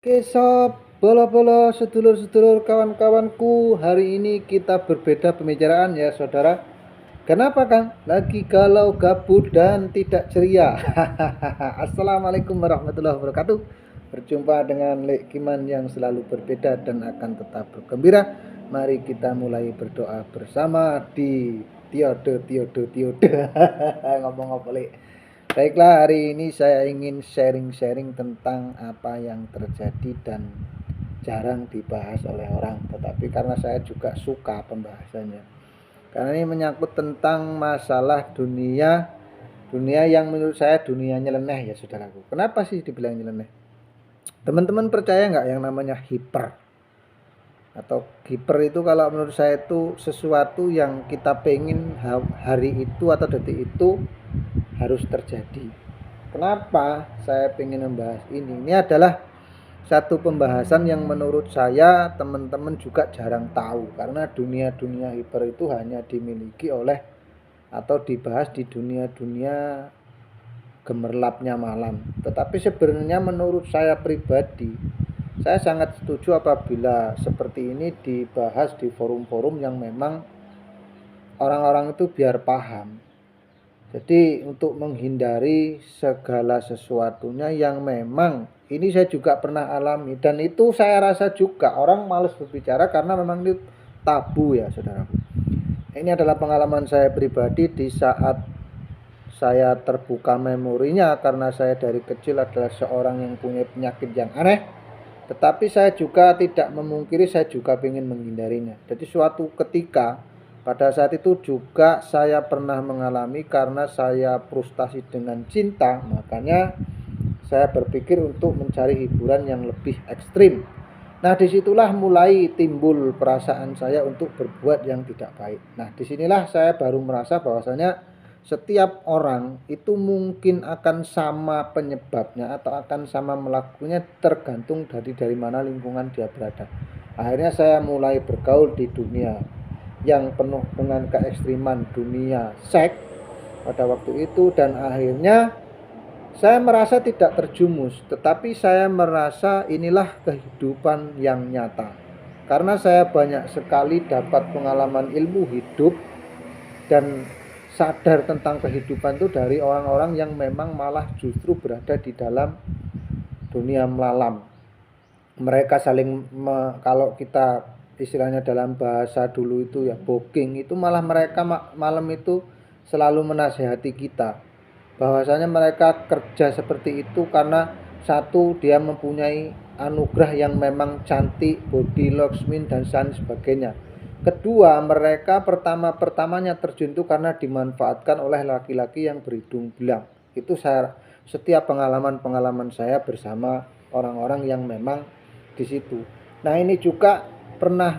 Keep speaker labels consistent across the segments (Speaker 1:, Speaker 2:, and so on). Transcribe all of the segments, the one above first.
Speaker 1: Oke sob, bola-bola, sedulur-sedulur, kawan-kawanku. Hari ini kita berbeda pembicaraan ya saudara. Kenapa Kang? Lagi galau, gabut, dan tidak ceria. Assalamualaikum warahmatullahi wabarakatuh. Berjumpa dengan Lek Kiman yang selalu berbeda dan akan tetap bergembira. Mari kita mulai berdoa bersama di Tiode. Ngomong apa Lek? Baiklah, hari ini saya ingin sharing-sharing tentang apa yang terjadi dan jarang dibahas oleh orang, tetapi karena saya juga suka pembahasannya. Karena ini menyangkut tentang masalah dunia yang menurut saya dunia nyeleneh ya saudaraku. Kenapa sih dibilang nyeleneh? Teman-teman percaya nggak yang namanya hiper? Atau hiper itu kalau menurut saya itu sesuatu yang kita pengen hari itu atau detik itu harus terjadi. Kenapa saya ingin membahas ini? Ini adalah satu pembahasan yang menurut saya teman-teman juga jarang tahu, karena dunia-dunia hiper itu hanya dimiliki oleh atau dibahas di dunia-dunia gemerlapnya malam. Tetapi sebenarnya menurut saya pribadi, saya sangat setuju apabila seperti ini dibahas di forum-forum yang memang orang-orang itu biar paham. Jadi untuk menghindari segala sesuatunya yang memang ini saya juga pernah alami, dan itu saya rasa juga orang malas berbicara karena memang itu tabu ya saudaraku. Ini adalah pengalaman saya pribadi di saat saya terbuka memorinya, karena saya dari kecil adalah seorang yang punya penyakit yang aneh. Tetapi saya juga tidak memungkiri saya juga ingin menghindarinya. Jadi suatu ketika pada saat itu juga saya pernah mengalami, karena saya frustasi dengan cinta, makanya saya berpikir untuk mencari hiburan yang lebih ekstrim. Nah disitulah mulai timbul perasaan saya untuk berbuat yang tidak baik. Nah disinilah saya baru merasa bahwasanya setiap orang itu mungkin akan sama penyebabnya atau akan sama melakukannya, tergantung dari mana lingkungan dia berada. Akhirnya saya mulai bergaul di dunia yang penuh dengan keekstriman, dunia seks pada waktu itu, dan akhirnya saya merasa tidak terjumus, tetapi saya merasa inilah kehidupan yang nyata. Karena saya banyak sekali dapat pengalaman ilmu hidup dan sadar tentang kehidupan itu dari orang-orang yang memang malah justru berada di dalam dunia malam. Mereka saling kalau kita istilahnya dalam bahasa dulu itu ya booking, itu malah mereka malam itu selalu menasehati kita bahwasanya mereka kerja seperti itu karena satu, dia mempunyai anugerah yang memang cantik, body locksmin dan sebagainya. Kedua, mereka pertamanya terjun itu karena dimanfaatkan oleh laki-laki yang berhidung belang. Itu setiap pengalaman saya bersama orang-orang yang memang di situ. Nah ini juga pernah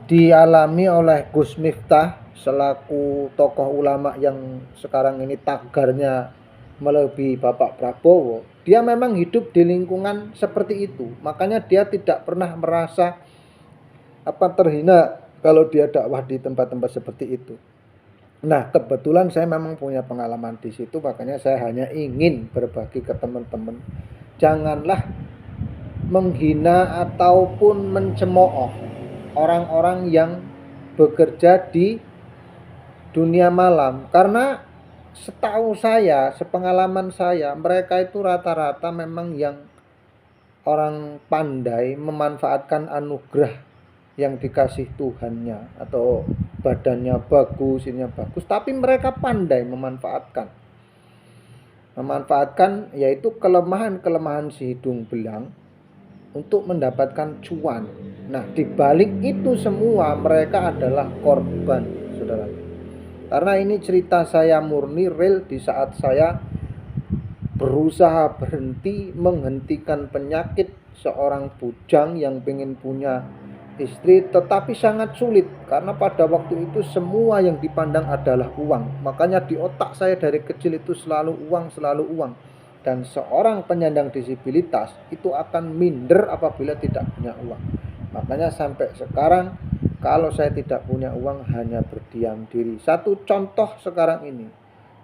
Speaker 1: dialami oleh Gus Miftah selaku tokoh ulama yang sekarang ini tagarnya melebihi Bapak Prabowo. Dia memang hidup di lingkungan seperti itu, makanya dia tidak pernah merasa terhina kalau dia dakwah di tempat-tempat seperti itu. Nah kebetulan saya memang punya pengalaman di situ, makanya saya hanya ingin berbagi ke teman-teman. Janganlah menghina ataupun mencemooh orang-orang yang bekerja di dunia malam, karena setahu saya, sepengalaman saya, mereka itu rata-rata memang yang orang pandai memanfaatkan anugerah yang dikasih Tuhannya, atau badannya bagus, ininya bagus, tapi mereka pandai memanfaatkan yaitu kelemahan si hidung belang untuk mendapatkan cuan. Nah, dibalik itu semua mereka adalah korban, saudara. Karena ini cerita saya murni real di saat saya berusaha menghentikan penyakit seorang bujang yang pengen punya istri, tetapi sangat sulit karena pada waktu itu semua yang dipandang adalah uang. Makanya di otak saya dari kecil itu selalu uang. Dan seorang penyandang disabilitas itu akan minder apabila tidak punya uang. Makanya sampai sekarang kalau saya tidak punya uang hanya berdiam diri. Satu contoh sekarang ini,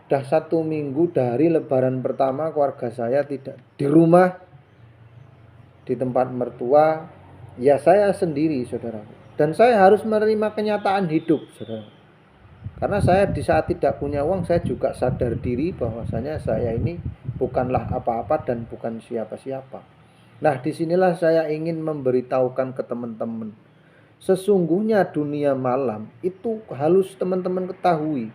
Speaker 1: udah 1 minggu dari lebaran pertama keluarga saya tidak di rumah, di tempat mertua, ya saya sendiri, saudara. Dan saya harus menerima kenyataan hidup, saudara. Karena saya di saat tidak punya uang, saya juga sadar diri bahwasanya saya ini bukanlah apa-apa dan bukan siapa-siapa. Nah, disinilah saya ingin memberitahukan ke teman-teman. Sesungguhnya dunia malam itu harus teman-teman ketahui.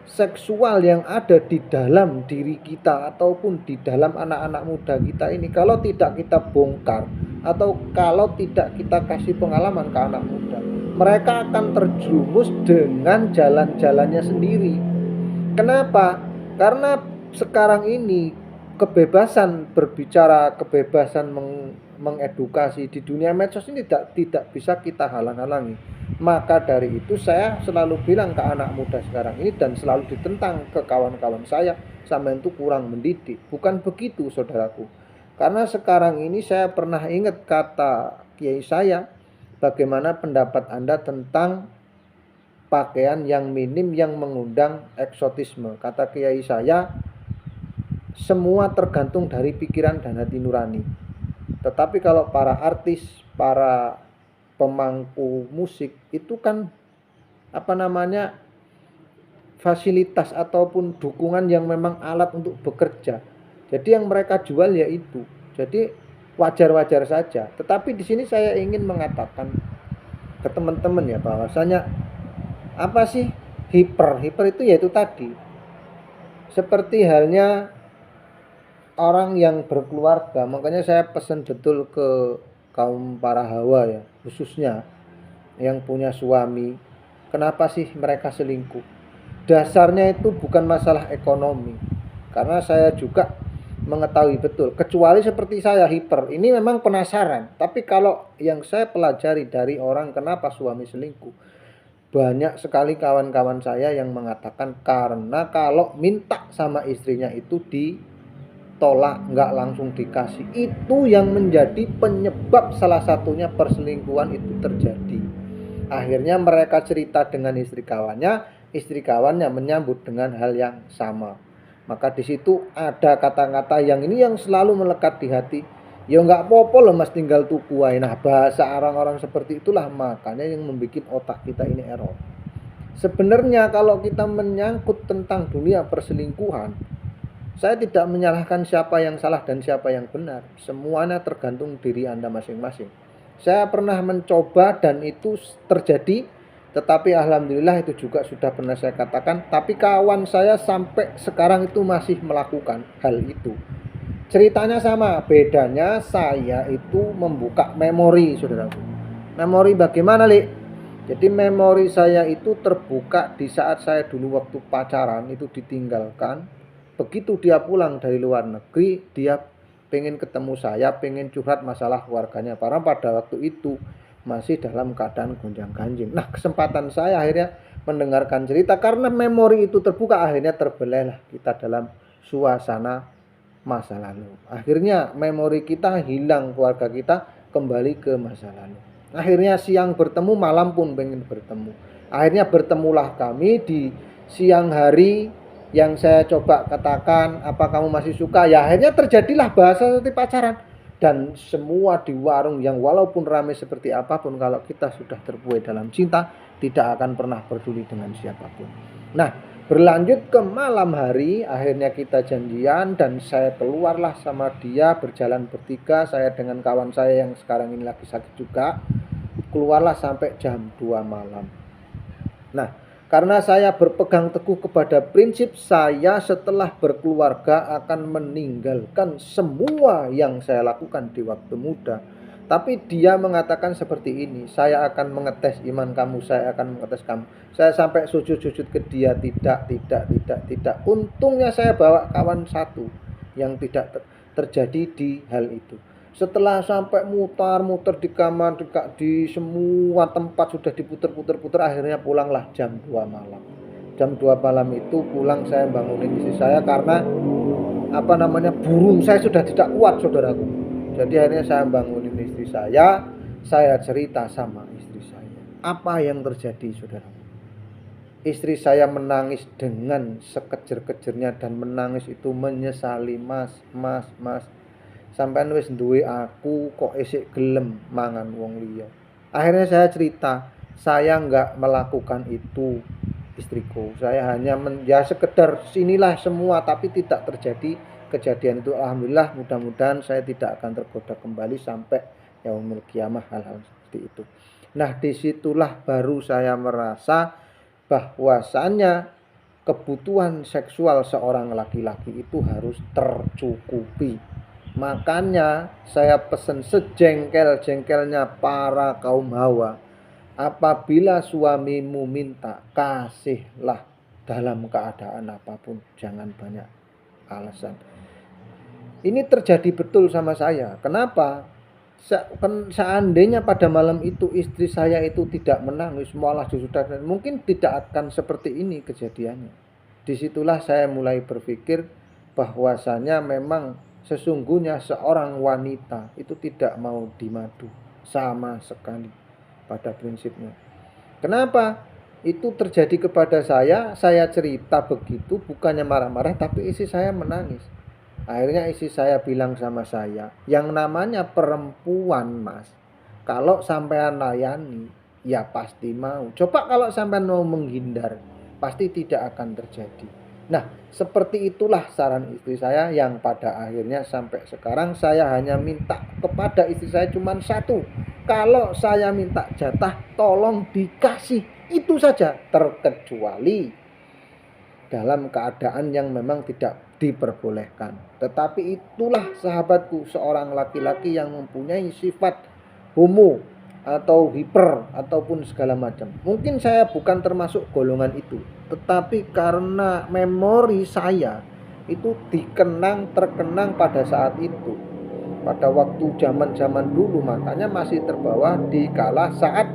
Speaker 1: Seksual yang ada di dalam diri kita ataupun di dalam anak-anak muda kita ini, kalau tidak kita bongkar atau kalau tidak kita kasih pengalaman ke anak muda, mereka akan terjerumus dengan jalan-jalannya sendiri. Kenapa? Karena sekarang ini kebebasan berbicara, kebebasan mengedukasi di dunia medsos ini tidak bisa kita halang-halangi. Maka dari itu saya selalu bilang ke anak muda sekarang ini dan selalu ditentang ke kawan-kawan saya, sampean itu kurang mendidik. Bukan begitu, saudaraku. Karena sekarang ini saya pernah ingat kata kiai saya, bagaimana pendapat Anda tentang pakaian yang minim yang mengundang eksotisme. Kata kiai saya, semua tergantung dari pikiran dan hati nurani. Tetapi kalau para artis, para pemangku musik itu kan fasilitas ataupun dukungan yang memang alat untuk bekerja. Jadi yang mereka jual ya itu. Jadi wajar-wajar saja. Tetapi di sini saya ingin mengatakan ke teman-teman ya, bahwasanya apa sih hiper itu yaitu tadi, seperti halnya orang yang berkeluarga. Makanya saya pesan betul ke kaum para hawa ya, khususnya yang punya suami, kenapa sih mereka selingkuh? Dasarnya itu bukan masalah ekonomi, karena saya juga mengetahui betul, kecuali seperti saya hiper ini memang penasaran. Tapi kalau yang saya pelajari dari orang kenapa suami selingkuh, banyak sekali kawan-kawan saya yang mengatakan karena kalau minta sama istrinya itu ditolak, nggak langsung dikasih. Itu yang menjadi penyebab salah satunya perselingkuhan itu terjadi. Akhirnya mereka cerita dengan istri kawannya menyambut dengan hal yang sama. Maka di situ ada kata-kata yang ini yang selalu melekat di hati. Ya nggak apa-apa loh mas, tinggal tuku aja. Nah, bahasa orang-orang seperti itulah makanya yang membuat otak kita ini error. Sebenarnya kalau kita menyangkut tentang dunia perselingkuhan, saya tidak menyalahkan siapa yang salah dan siapa yang benar. Semuanya tergantung diri Anda masing-masing. Saya pernah mencoba dan itu terjadi, tetapi alhamdulillah itu juga sudah pernah saya katakan. Tapi kawan saya sampai sekarang itu masih melakukan hal itu. Ceritanya sama, bedanya saya itu membuka memori, saudaraku. Memori bagaimana, Lik? Jadi memori saya itu terbuka di saat saya dulu waktu pacaran itu ditinggalkan. Begitu dia pulang dari luar negeri, dia pengen ketemu saya, pengen curhat masalah keluarganya. Karena pada waktu itu masih dalam keadaan gonjang-ganjing. Nah, kesempatan saya akhirnya mendengarkan cerita, karena memori itu terbuka, akhirnya terbelailah kita dalam suasana masa lalu. Akhirnya memori kita hilang, keluarga kita kembali ke masa lalu. Akhirnya siang bertemu, malam pun pengen bertemu. Akhirnya bertemulah kami di siang hari. Yang saya coba katakan, apa kamu masih suka? Ya akhirnya terjadilah bahasa seperti pacaran. Dan semua di warung yang walaupun ramai seperti apapun, kalau kita sudah terbuai dalam cinta, tidak akan pernah peduli dengan siapapun. Nah, berlanjut ke malam hari, akhirnya kita janjian dan saya keluarlah sama dia, berjalan bertiga, saya dengan kawan saya yang sekarang ini lagi sakit juga. Keluarlah sampai jam 2 malam. Nah, karena saya berpegang teguh kepada prinsip saya setelah berkeluarga akan meninggalkan semua yang saya lakukan di waktu muda. Tapi dia mengatakan seperti ini, saya akan mengetes iman kamu, saya akan mengetes kamu. Saya sampai sujud-sujud ke dia, tidak. Untungnya saya bawa kawan satu yang tidak terjadi di hal itu. Setelah sampai mutar-mutar di kamar, di semua tempat sudah diputer-puter, akhirnya pulanglah jam 2 malam. Jam 2 malam itu pulang, saya bangunin istri saya karena burung saya sudah tidak kuat, saudaraku. Jadi akhirnya saya bangunin istri saya cerita sama istri saya. Apa yang terjadi, saudaraku? Istri saya menangis dengan sekejer-kejernya dan menangis itu menyesali, mas. sampean wis duwe aku kok isik gelem mangan wong liya. Akhirnya saya cerita, saya nggak melakukan itu istriku. Saya hanya ya sekedar inilah semua, tapi tidak terjadi kejadian itu. Alhamdulillah, mudah-mudahan saya tidak akan tergoda kembali sampai yaumul kiamah hal-hal seperti itu. Nah, disitulah baru saya merasa bahwasannya kebutuhan seksual seorang laki-laki itu harus tercukupi. Makanya saya pesan sejengkel-jengkelnya para kaum hawa, apabila suamimu minta, kasihlah dalam keadaan apapun, jangan banyak alasan. Ini terjadi betul sama saya. Kenapa? Seandainya pada malam itu istri saya itu tidak menangis, malah justru mungkin tidak akan seperti ini kejadiannya. Disitulah saya mulai berpikir bahwasanya memang sesungguhnya seorang wanita itu tidak mau dimadu sama sekali pada prinsipnya. Kenapa? Itu terjadi kepada saya cerita begitu bukannya marah-marah, tapi istri saya menangis. Akhirnya istri saya bilang sama saya, yang namanya perempuan mas, kalau sampean layani ya pasti mau. Coba kalau sampean mau menghindar, pasti tidak akan terjadi. Nah, seperti itulah saran istri saya yang pada akhirnya sampai sekarang saya hanya minta kepada istri saya cuma satu. Kalau saya minta jatah, tolong dikasih. Itu saja, terkecuali dalam keadaan yang memang tidak diperbolehkan. Tetapi itulah sahabatku, seorang laki-laki yang mempunyai sifat homo atau hiper ataupun segala macam. Mungkin saya bukan termasuk golongan itu, tetapi karena memori saya itu terkenang pada saat itu, pada waktu zaman dulu, makanya masih terbawa di kala saat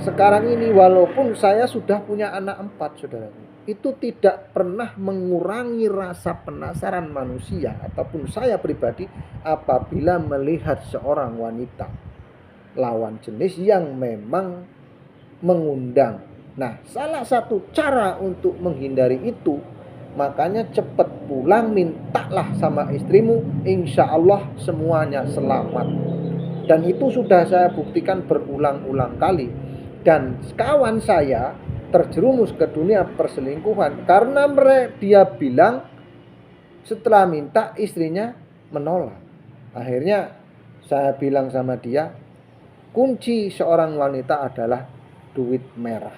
Speaker 1: sekarang ini. Walaupun saya sudah punya anak 4, saudara, itu tidak pernah mengurangi rasa penasaran manusia ataupun saya pribadi apabila melihat seorang wanita lawan jenis yang memang mengundang. Nah, salah satu cara untuk menghindari itu, makanya cepat pulang, mintalah sama istrimu, insya Allah semuanya selamat. Dan itu sudah saya buktikan berulang-ulang kali. Dan kawan saya terjerumus ke dunia perselingkuhan karena dia bilang setelah minta istrinya menolak. Akhirnya saya bilang sama dia, kunci seorang wanita adalah duit merah.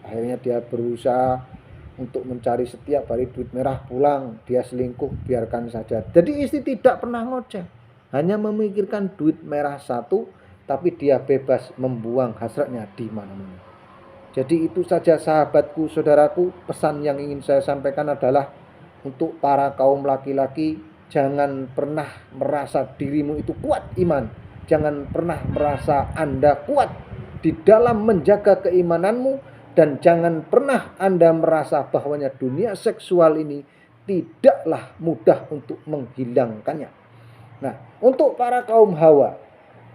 Speaker 1: Akhirnya dia berusaha untuk mencari setiap hari duit merah, pulang dia selingkuh, biarkan saja. Jadi istri tidak pernah ngoceh, hanya memikirkan duit merah satu, tapi dia bebas membuang hasratnya di mana-mana. Jadi itu saja sahabatku, saudaraku, pesan yang ingin saya sampaikan adalah untuk para kaum laki-laki, jangan pernah merasa dirimu itu kuat iman. Jangan pernah merasa Anda kuat di dalam menjaga keimananmu, dan jangan pernah Anda merasa bahwanya dunia seksual ini tidaklah mudah untuk menghilangkannya. Nah, untuk para kaum hawa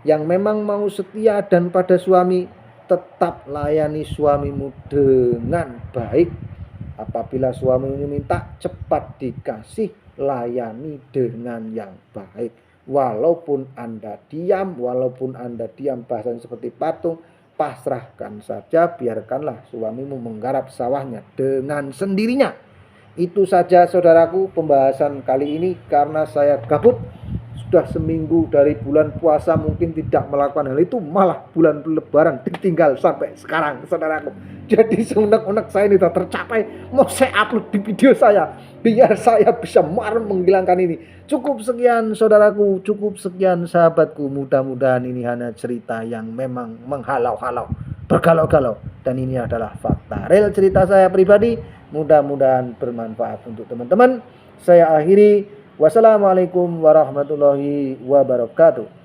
Speaker 1: yang memang mau setia dan pada suami, tetap layani suamimu dengan baik. Apabila suamimu minta, cepat dikasih, layani dengan yang baik. Walaupun Anda diam, bahasanya seperti patung, pasrahkan saja, biarkanlah suamimu menggarap sawahnya dengan sendirinya. Itu saja saudaraku pembahasan kali ini, karena saya gabut. Sudah seminggu dari bulan puasa mungkin tidak melakukan hal itu, malah bulan lebaran ditinggal sampai sekarang, saudaraku. Jadi seunek-unek saya ini sudah tercapai, mau saya upload di video saya biar saya bisa menghilangkan ini. Cukup sekian saudaraku, cukup sekian sahabatku. Mudah-mudahan ini hanya cerita yang memang menghalau-halau, bergalau-galau, dan ini adalah fakta real cerita saya pribadi. Mudah-mudahan bermanfaat untuk teman-teman. Saya akhiri. Wassalamualaikum warahmatullahi wabarakatuh.